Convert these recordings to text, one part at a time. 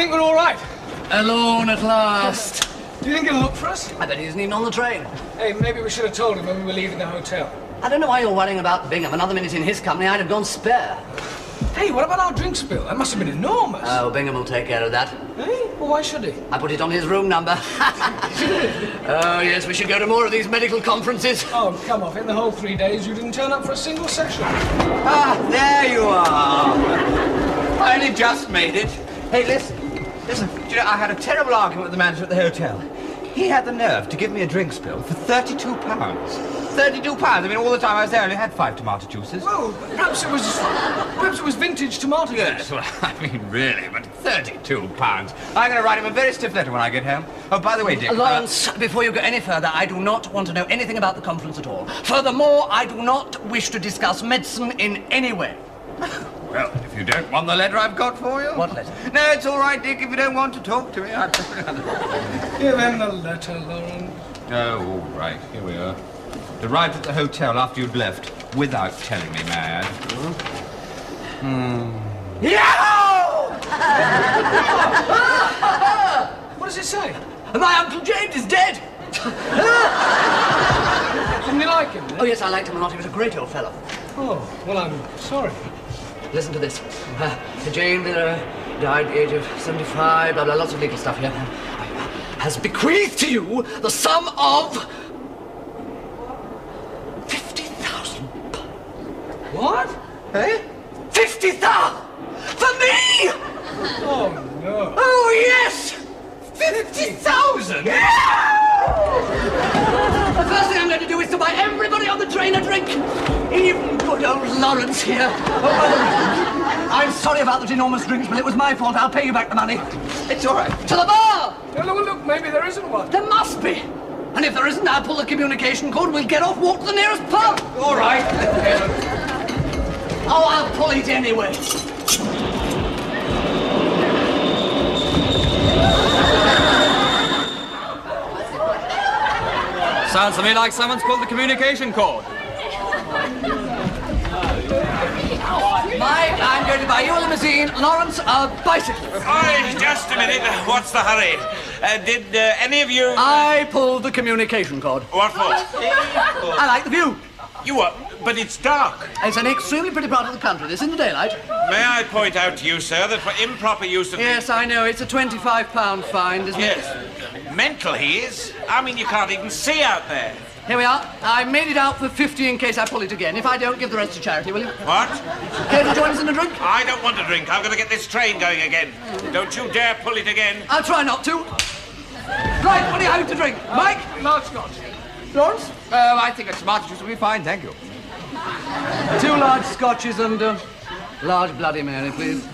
think we're all right. Alone at last. Do you think he'll look for us? I bet he isn't even on the train. Hey, maybe we should have told him when we were leaving the hotel. I don't know why you're worrying about Bingham. Another minute in his company, I'd have gone spare. Hey, what about our drinks bill? That must have been enormous. Oh, Bingham will take care of that. Hey? Well, why should he? I put it on his room number. Oh, yes, we should go to more of these medical conferences. Oh, come off. In the whole 3 days, you didn't turn up for a single session. Ah, there you are. I only just made it. Hey, listen. Do you know, I had a terrible argument with the manager at the hotel. He had the nerve to give me a drinks bill for £32. £32. I mean, all the time I was there, I only had 5 tomato juices. Well, perhaps it was vintage tomato Yes, juice. well, I mean, really, but £32. I'm going to write him a very stiff letter when I get home. Oh, by the way, Dick... Lawrence, before you go any further, I do not want to know anything about the conference at all. Furthermore, I do not wish to discuss medicine in any way. Well, if you don't want the letter I've got for you... What letter? No, it's all right, Dick, if you don't want to talk to me. Give him the letter, Lawrence. Oh, all right, here we are. Arrived at the hotel after you'd left, without telling me, may I add. Yahoo! What does it say? My Uncle James is dead! Didn't you like him? Oh, yes, I liked him a lot. He was a great old fellow. Oh, well, I'm sorry. Listen to this. James died at the age of 75, blah, blah, lots of legal stuff here. Has bequeathed to you the sum of... £50,000. What? Eh? 50,000 for me! Oh, no. Oh, yes! 50,000? The first thing I'm going to do is to buy everybody on the train a drink. Even good old Lawrence here. Oh, I'm sorry about that enormous drinks, but it was my fault. I'll pay you back the money. It's all right. To the bar! Look, maybe there isn't one. There must be. And if there isn't, I'll pull the communication cord. We'll get off, walk to the nearest pub. All right. Oh, I'll pull it anyway. Sounds to me like someone's pulled the communication cord. Mike, I'm going to buy you a limousine. Lawrence, a bicycle. Oh, just a minute. What's the hurry? Did any of you... I pulled the communication cord. What for? I like the view. You what? But it's dark. It's an extremely pretty part of the country. This in the daylight. May I point out to you, sir, that for improper use of... Yes, I know. It's a £25 fine, isn't it? Yes. Mental he is. I mean, you can't even see out there. Here we are. I made it out for 50 in case I pull it again. If I don't, give the rest to charity, will you? What? Care to join us in a drink? I don't want a drink. I've got to get this train going again. Don't you dare pull it again. I'll try not to. Right, what do you have to drink? Mike? Large scotch. Lawrence? I think a tomato juice will be fine, thank you. 2 large scotches and large Bloody Mary, please.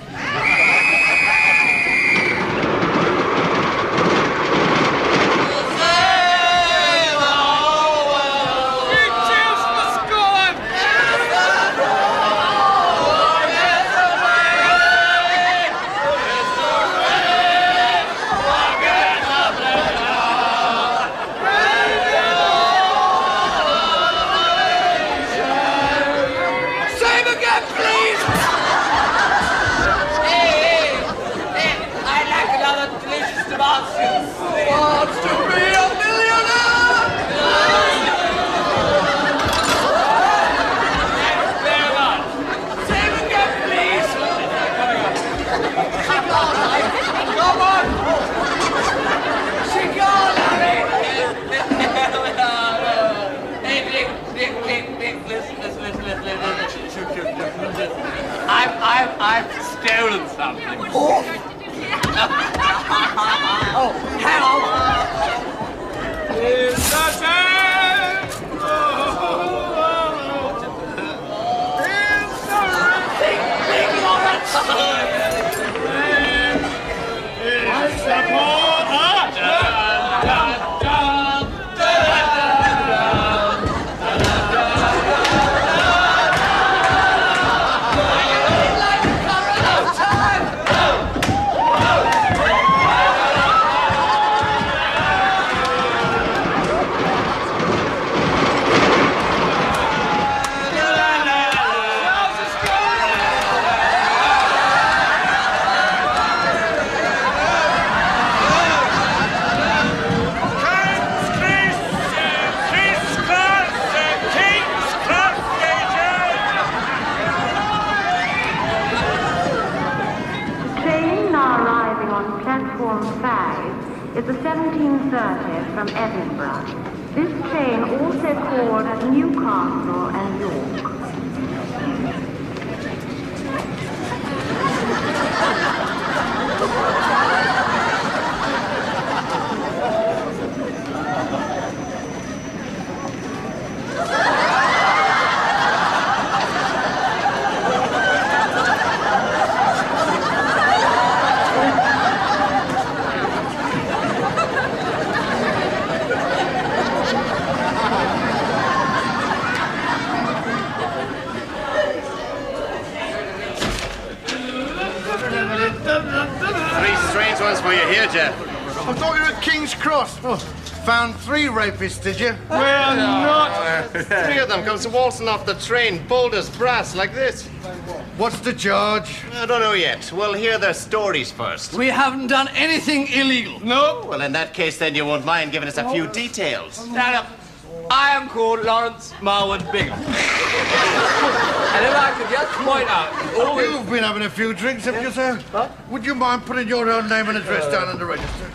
is the 1730 from Edinburgh. This train also called at Newcastle and York. For you here, Jeff. I thought you were at King's Cross. Oh, found 3 rapists, did you? Well, not. 3 of them comes waltzing off the train, bold as brass, like this. What's the charge? I don't know yet. We'll hear their stories first. We haven't done anything illegal. No. Well, in that case, then you won't mind giving us a few details. Stand up. I am called Lawrence Marwood Bingham. And if I could just point out... You've been having a few drinks, haven't you, sir? Huh? Would you mind putting your own name and address down in the register?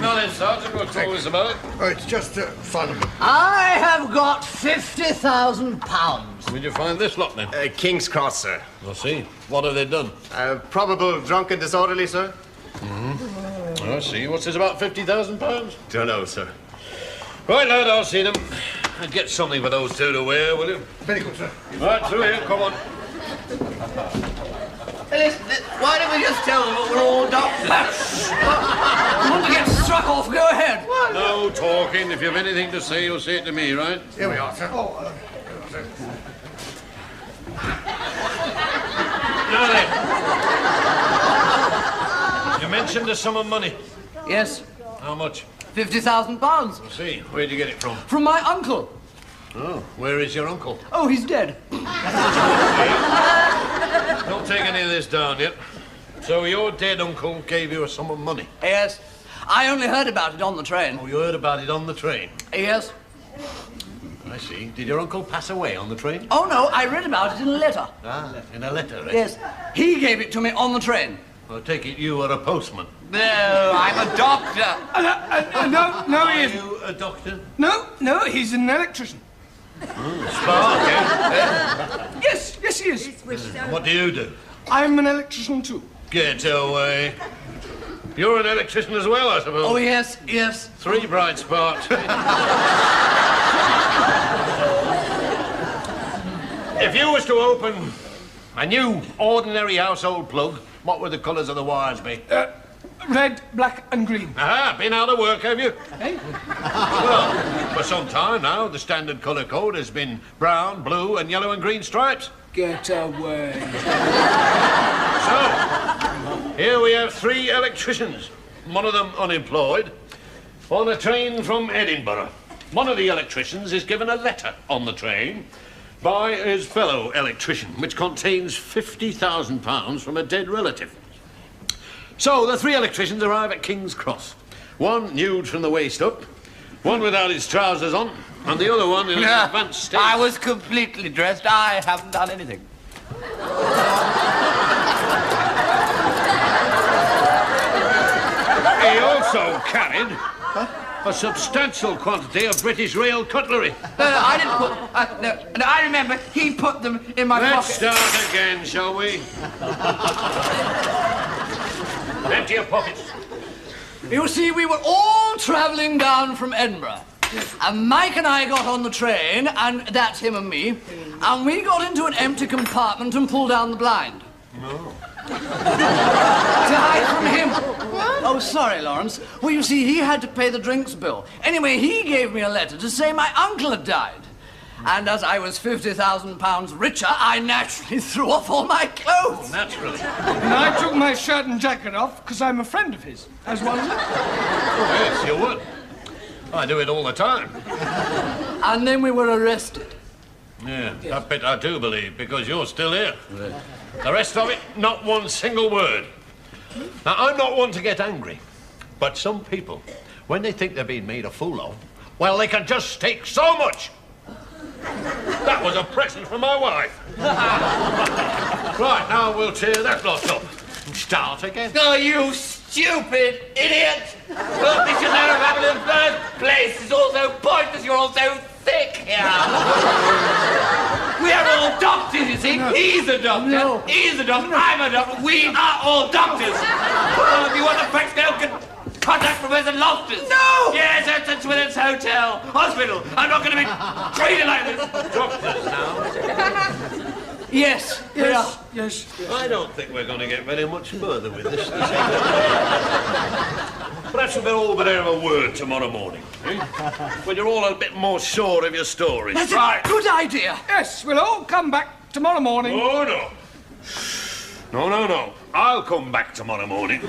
No, then, Sergeant, what's all this about? Oh, it's just sign them. I have got £50,000. Where'd you find this lot, then? King's Cross, sir. I see. What have they done? Probable drunk and disorderly, sir. Mm-hmm. I see. What's this, about £50,000? Don't know, sir. Right, lad, I'll see them. And get something for those 2 to wear, will you? Very good, sir. Right, through here, come on. Hey, listen, why don't we just tell them that we're all doctors? You want to get struck off? Go ahead. No talking. If you have anything to say, you'll say it to me, right? Here we are, sir. Now then. You mentioned a sum of money. Yes. How much? £50,000. I see. Where'd you get it from? From my uncle. Oh, where is your uncle? Oh, he's dead. Don't take any of this down yet. So your dead uncle gave you a sum of money? Yes. I only heard about it on the train. Oh, you heard about it on the train? Yes. I see. Did your uncle pass away on the train? Oh, no, I read about it in a letter. Ah, in a letter, eh? Yes. He gave it to me on the train. I take it you are a postman. No, I'm a doctor. No, he Are isn't. you a doctor? No, he's an electrician. Spark, eh? Yes, he is. And what do you do? I'm an electrician, too. Get away. You're an electrician as well, I suppose. Oh, yes. 3 bright sparks. If you was to open a new, ordinary household plug, what would the colours of the wires be? Red, black, and green. Ah, been out of work, have you? Hey? Well, for some time now, the standard colour code has been brown, blue, and yellow and green stripes. Get away. So, here we have 3 electricians, one of them unemployed, on a train from Edinburgh. One of the electricians is given a letter on the train by his fellow electrician, which contains £50,000 from a dead relative. So the 3 electricians arrive at King's Cross. One nude from the waist up, one without his trousers on, and the other one in an advanced state. I was completely dressed. I haven't done anything. He also carried a substantial quantity of British rail cutlery. No, I didn't put... no, I remember he put them in my Let's pocket. start again, shall we? Empty your pockets. You see, we were all travelling down from Edinburgh. And Mike and I got on the train, and that's him and me, and we got into an empty compartment and pulled down the blind. No. To hide from him. Oh, sorry, Lawrence. Well, you see, he had to pay the drinks bill. Anyway, he gave me a letter to say my uncle had died. And as I was £50,000 richer, I naturally threw off all my clothes. Naturally. And I took my shirt and jacket off because I'm a friend of his, as well as... Oh, yes, you would. I do it all the time. And then we were arrested. Yeah, that bit I do believe, because you're still here. The rest of it, not one single word. Now, I'm not one to get angry, but some people, when they think they're being made a fool of, well, they can just take so much. That was a present from my wife. Right, now we'll tear that lot up and start again. Oh, you stupid idiot! Look, this should never have happened in the first place. It's all so pointless. You're all so thick here. We are all doctors, you see. No. He's a doctor. No. He's a doctor. I'm a doctor. We are all doctors. If you want the facts, go contact Professor Loftus. No! Yes, that's Swithin's hotel. Hospital. I'm not going to be treated like this. Doctors now? Yes. Yes. I don't think we're going to get very much further with this. Perhaps we'll all better have a word tomorrow morning, eh? When you're all a bit more sure of your stories. That's right. A good idea. Yes, we'll all come back tomorrow morning. Oh, no. No. I'll come back tomorrow morning.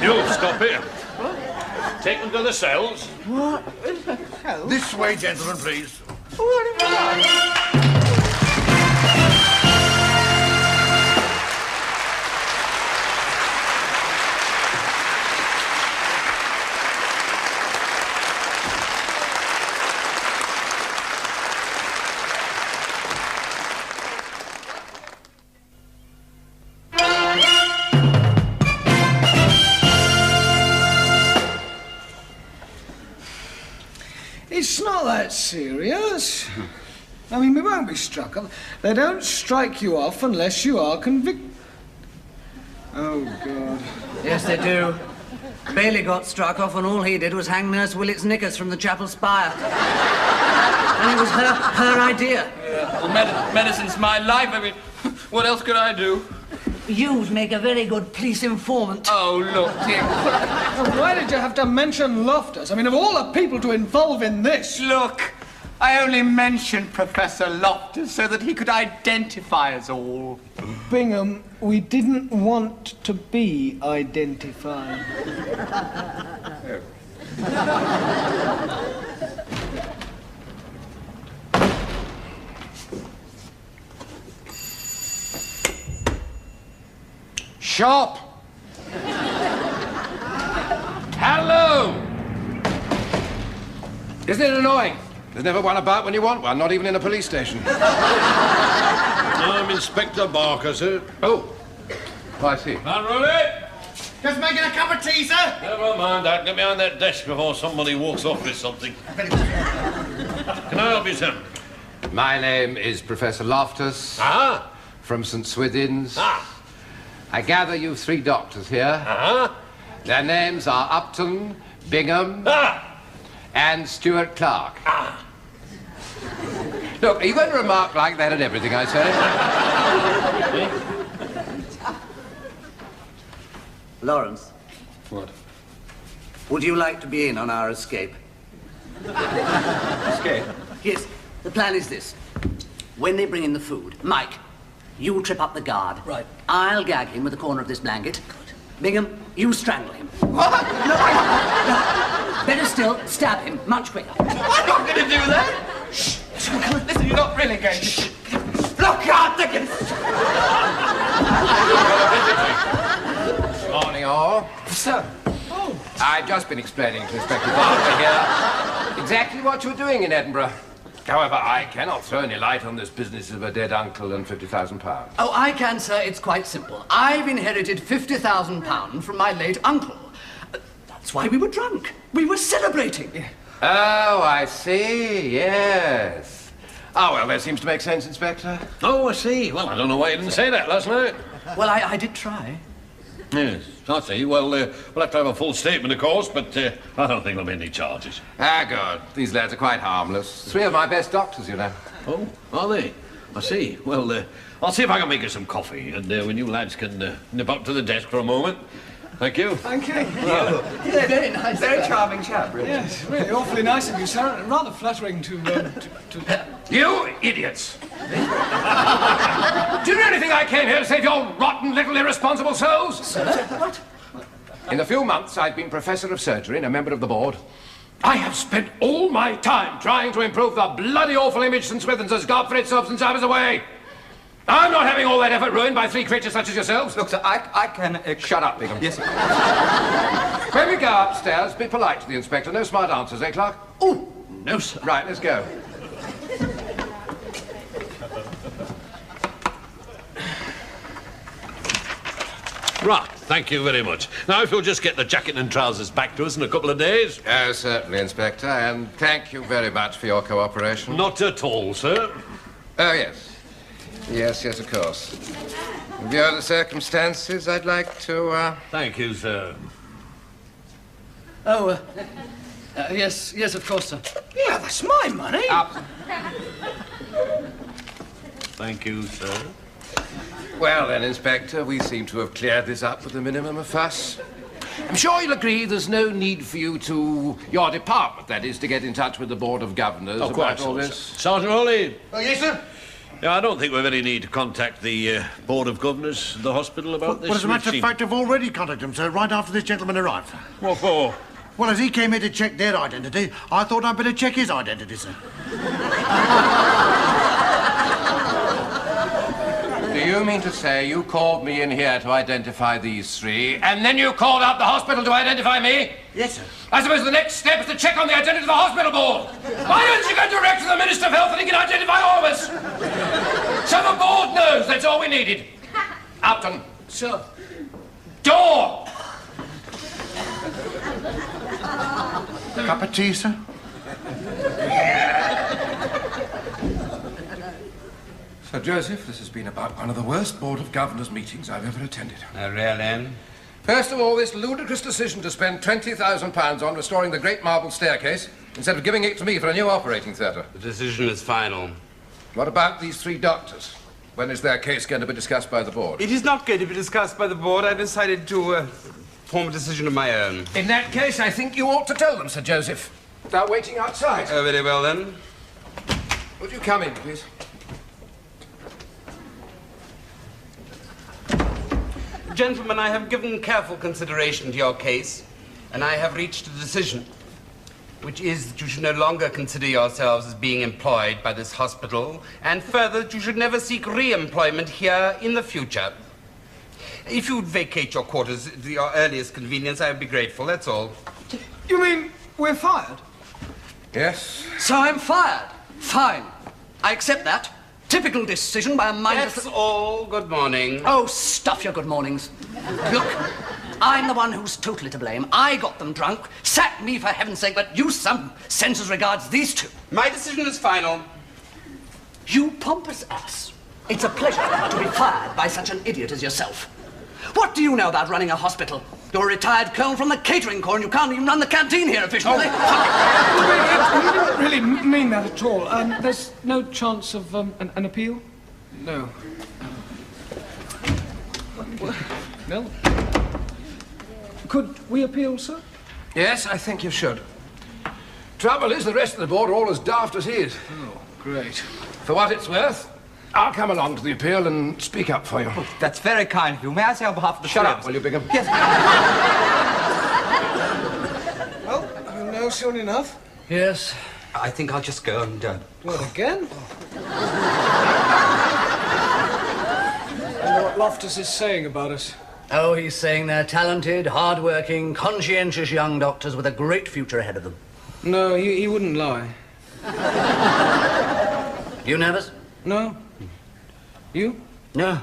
You'll stop here. What? Take them to the cells. What? This way, gentlemen, please. It's not that serious. I mean, we won't be struck off. They don't strike you off unless you are convicted. Oh, God. Yes, they do. Bailey got struck off and all he did was hang Nurse Willett's knickers from the chapel spire. And it was her idea. Yeah. Well, medicine's my life. I mean, what else could I do? You'd make a very good police informant. Oh, look, Dick. Why did you have to mention Loftus? I mean, of all the people to involve in this... Look, I only mentioned Professor Loftus so that he could identify us all. Bingham, we didn't want to be identified. Sharp! Hello! Isn't it annoying? There's never one about when you want one, not even in a police station. I'm Inspector Barker, sir. Oh, I see. Unroll it! Just making a cup of tea, sir. Never mind that. Get behind that desk before somebody walks off with something. Can I help you, sir? My name is Professor Loftus. Ah? From St. Swithin's. Ah. I gather you've 3 doctors here. Uh-huh. Their names are Upton, Bingham, and Stuart Clark. Ah. Look, are you going to remark like that at everything I say? Lawrence. What? Would you like to be in on our escape? Escape? Yes. The plan is this. When they bring in the food, Mike, you trip up the guard. Right. I'll gag him with the corner of this blanket. Bingham, you strangle him. What? No. Better still, stab him much quicker. I'm not going to do that. Shh. Listen, you're not really going to... Look out, Dickens! Morning, all. Sir. Oh. I've just been explaining to Inspector Barker here exactly what you're doing in Edinburgh. However, I cannot throw any light on this business of a dead uncle and £50,000. Oh, I can, sir. It's quite simple. I've inherited £50,000 from my late uncle. That's why we were drunk. We were celebrating. Oh, I see. Yes. Oh, well, that seems to make sense, Inspector. Oh, I see. Well, I don't know why you didn't say that last night. Well, I did try. Yes, I see. Well, we'll have to have a full statement, of course, but I don't think there'll be any charges. Ah, good. These lads are quite harmless. 3 of my best doctors, you know. Oh, are they? I see. Well, I'll see if I can make you some coffee, and when you lads can nip up to the desk for a moment. Thank you. Thank you. Yeah, very nice. Very charming chap, really. Yes, really awfully nice of you, sir, and rather flattering to... You idiots! Do you really think I came here to save your rotten little irresponsible souls? Sir? What? In the few months I've been Professor of Surgery and a member of the board, I have spent all my time trying to improve the bloody awful image St. Swithin's has got for its substance hours away. I'm not having all that effort ruined by 3 creatures such as yourselves. Look, sir, I can... Shut up, Bingham. Yes, sir. When we go upstairs, be polite to the inspector. No smart answers, eh, Clark? Oh, No, sir. Right, let's go. Right, thank you very much. Now, if you'll just get the jacket and trousers back to us in a couple of days. Certainly, Inspector, and thank you very much for your cooperation. Not at all, sir. Oh, yes. Yes, of course. In view of the circumstances, I'd like to, Thank you, sir. Oh, yes, of course, sir. Yeah, that's my money. Thank you, sir. Well, then, Inspector, we seem to have cleared this up with a minimum of fuss. I'm sure you'll agree there's no need for you your department, that is, to get in touch with the Board of Governors about all this. Sergeant Hawley. Oh, yes, sir? Yeah, I don't think we've any need to contact the Board of Governors, the hospital, about this. Well, as a matter of fact, I've already contacted them, sir, right after this gentleman arrived. What for? Well, as he came here to check their identity, I thought I'd better check his identity, sir. Do you mean to say you called me in here to identify these three, and then you called out the hospital to identify me? Yes, sir. I suppose the next step is to check on the identity of the hospital board. Why don't you go direct to the Minister of Health and he can identify all of us? So the board knows that's all we needed. Upton. Sure. Door! Cup of tea, sir? Sir Joseph, this has been about one of the worst Board of Governors meetings I've ever attended. Really? First of all, this ludicrous decision to spend £20,000 on restoring the Great Marble Staircase instead of giving it to me for a new operating theatre. The decision is final. What about these three doctors? When is their case going to be discussed by the board? It is not going to be discussed by the board. I've decided to form a decision of my own. In that case, I think you ought to tell them, Sir Joseph. They're waiting outside. Oh, very well, then. Would you come in, please? Gentlemen, I have given careful consideration to your case, and I have reached a decision, which is that you should no longer consider yourselves as being employed by this hospital, and further, that you should never seek re-employment here in the future. If you would vacate your quarters at your earliest convenience, I would be grateful, that's all. You mean we're fired? Yes. So I'm fired. Fine. I accept that. Typical decision by a mindless... That's all. Good morning. Oh, stuff your good mornings. Look, I'm the one who's totally to blame. I got them drunk. Sack me, for heaven's sake, but use some sense as regards these two. My decision is final. You pompous ass. It's a pleasure to be fired by such an idiot as yourself. What do you know about running a hospital? You're a retired colonel from the catering corps and you can't even run the canteen here efficiently. You didn't really mean that at all. There's no chance of an appeal? No. No? Could we appeal, sir? Yes, I think you should. Trouble is, the rest of the board are all as daft as he is. Oh, great. For what it's worth, I'll come along to the appeal and speak up for you. Oh, that's very kind of you. May I say on behalf of the Shut up, will you, Bigham? Yes. Well, you'll know soon enough. Yes. I think I'll just go and... What, again? I know what Loftus is saying about us. Oh, he's saying they're talented, hard-working, conscientious young doctors with a great future ahead of them. No, he wouldn't lie. You nervous? No. You? No.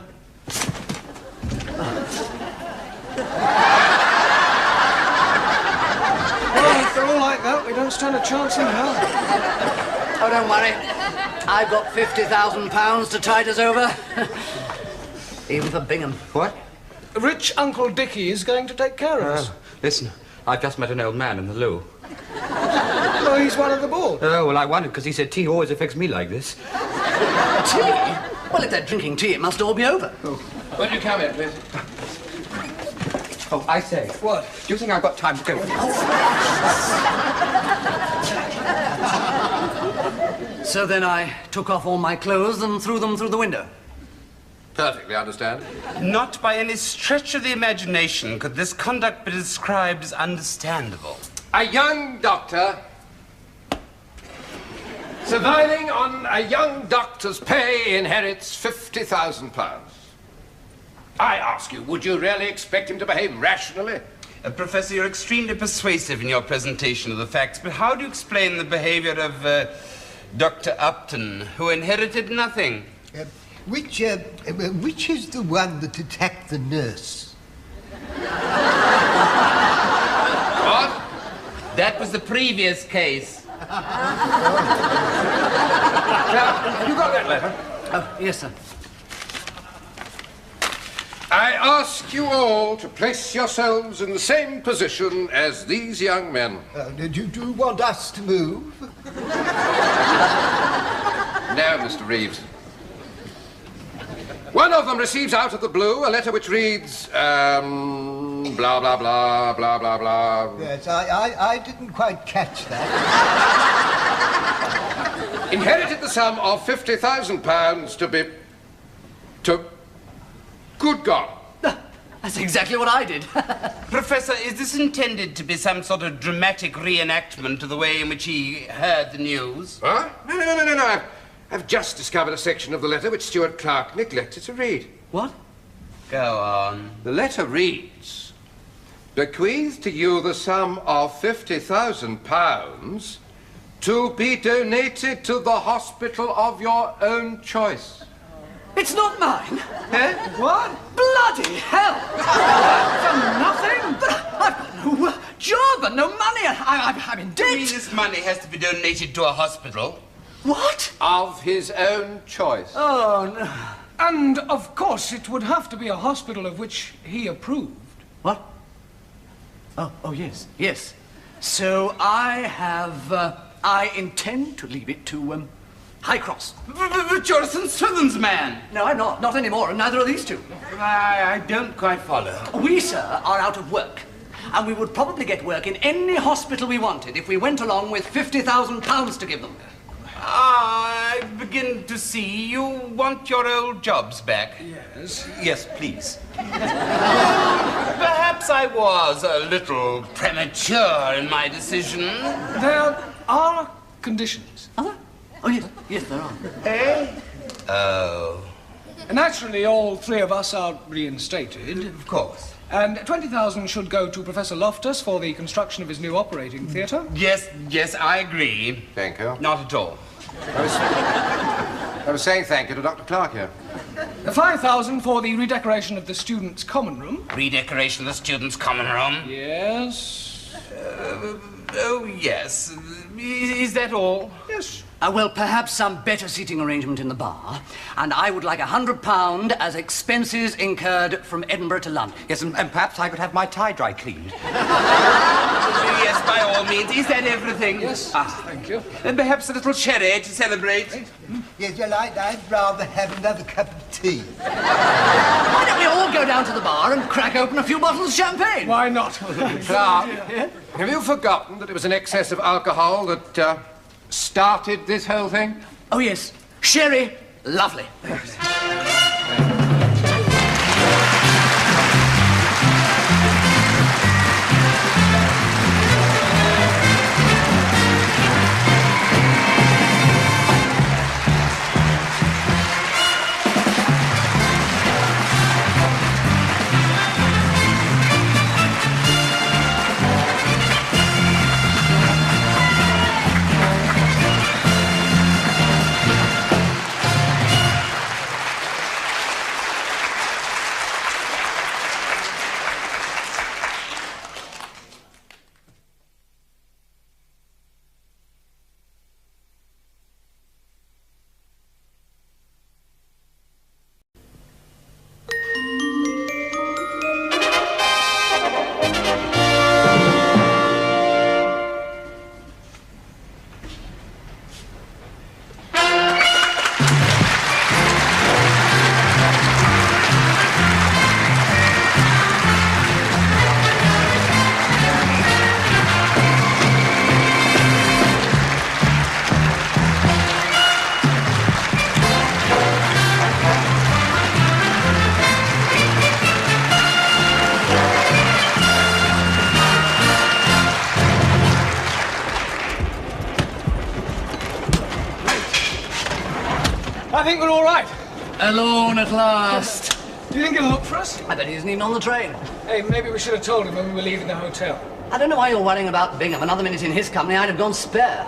Well, if they're all like that, we don't stand a chance in hell. Oh, don't worry. I've got £50,000 to tide us over. Even for Bingham. What? Rich Uncle Dickie is going to take care of us. Listen, I've just met an old man in the loo. Oh, he's one of the board. Oh, well, I wondered, because he said tea always affects me like this. Tea? Well, if they're drinking tea, it must all be over. Oh. Will you come in, please? Oh, I say. What? Do you think I've got time to go? So then I took off all my clothes and threw them through the window. Perfectly understand. Not by any stretch of the imagination could this conduct be described as understandable. A young doctor surviving on a young doctor's pay inherits £50,000. I ask you, would you really expect him to behave rationally? Professor, you're extremely persuasive in your presentation of the facts, but how do you explain the behavior of Dr. Upton, who inherited nothing? Which is the one that attacked the nurse? What? That was the previous case. Have you got that letter? Oh, yes, sir. I ask you all to place yourselves in the same position as these young men. Do you want us to move? No, Mr. Reeves. One of them receives out of the blue a letter which reads, blah, blah, blah, blah, blah, blah. Yes, I didn't quite catch that. Inherited the sum of £50,000 to... Good God. That's exactly what I did. Professor, is this intended to be some sort of dramatic reenactment of the way in which he heard the news? Huh? No. I've just discovered a section of the letter which Stuart Clark neglected to read. What? Go on. The letter reads, bequeath to you the sum of £50,000 to be donated to the hospital of your own choice. It's not mine. Eh? What? Bloody hell! For nothing? But I've got no job and no money. I'm in debt. You mean this money has to be donated to a hospital? What? Of his own choice. Oh, no. And, of course, it would have to be a hospital of which he approved. What? Oh, yes, yes. So I intend to leave it to, High Cross. But you're a St. Swithin's man. No, I'm not. Not anymore, and neither are these two. I don't quite follow. We, sir, are out of work. And we would probably get work in any hospital we wanted if we went along with £50,000 to give them. I begin to see you want your old jobs back. Yes. Yes, please. Perhaps I was a little premature in my decision. There are conditions. Are there? Oh, yes, there are. Eh? Oh. Naturally, all three of us are reinstated. Of course. And 20,000 should go to Professor Loftus for the construction of his new operating theatre. Yes, I agree. Thank you. Not at all. I was saying thank you to Dr. Clark here. 5,000 for the redecoration of the students' common room. Redecoration of the students' common room? Yes. Oh, yes. Is that all? Yes. Well, perhaps some better seating arrangement in the bar. And I would like £100 as expenses incurred from Edinburgh to London. Yes, and perhaps I could have my tie dry cleaned. Yes, by all means. Is that everything? Yes. Thank you. And perhaps a little cherry to celebrate? Yes, well, I'd rather have another cup of tea. Why don't we all go down to the bar and crack open a few bottles of champagne? Why not? Clark, have you forgotten that it was an excess of alcohol that started this whole thing? Oh, yes. Sherry, lovely. I think we're all right. Alone at last. Do you think he'll look for us? I bet he isn't even on the train. Hey, maybe we should have told him when we were leaving the hotel. I don't know why you're worrying about Bingham. Another minute in his company, I'd have gone spare.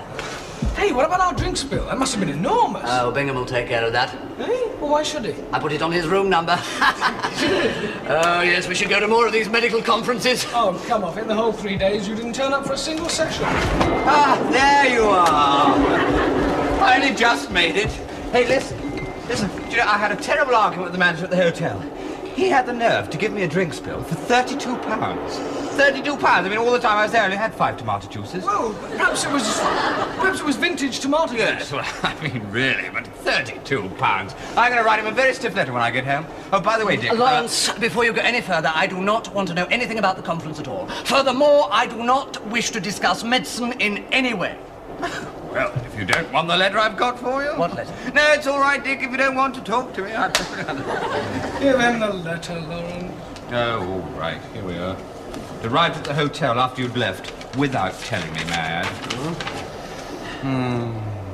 Hey, what about our drinks bill? That must have been enormous. Oh, Bingham will take care of that. Hey? Well, why should he? I put it on his room number. Oh, yes, we should go to more of these medical conferences. Oh, come off. In the whole 3 days, you didn't turn up for a single session. Ah, there you are. I only just made it. Hey, listen. Do you know, I had a terrible argument with the manager at the hotel. He had the nerve to give me a drinks bill for £32. £32. I mean, all the time I was there, I only had 5 tomato juices. Well, perhaps it was vintage tomato juice. Yes, well, I mean, really, but £32. I'm going to write him a very stiff letter when I get home. Oh, by the way, Dick... Lawrence, before you go any further, I do not want to know anything about the conference at all. Furthermore, I do not wish to discuss medicine in any way. Well, if you don't want the letter I've got for you... What letter? No, it's all right, Dick, if you don't want to talk to me. Give him the letter, Lawrence. Oh, all right, here we are. Arrived at the hotel after you'd left, without telling me, may I add.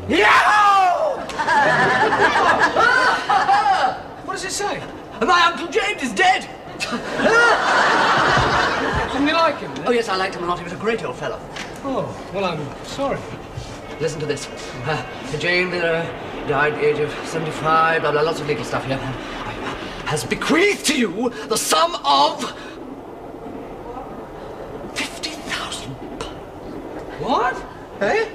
Yahoo! What does it say? My Uncle James is dead! Didn't you like him? Oh, yes, I liked him a lot. He was a great old fellow. Oh, well, I'm sorry. Listen to this. James died at the age of 75, blah, blah, lots of legal stuff here. Has bequeathed to you the sum of... £50,000. What? Eh?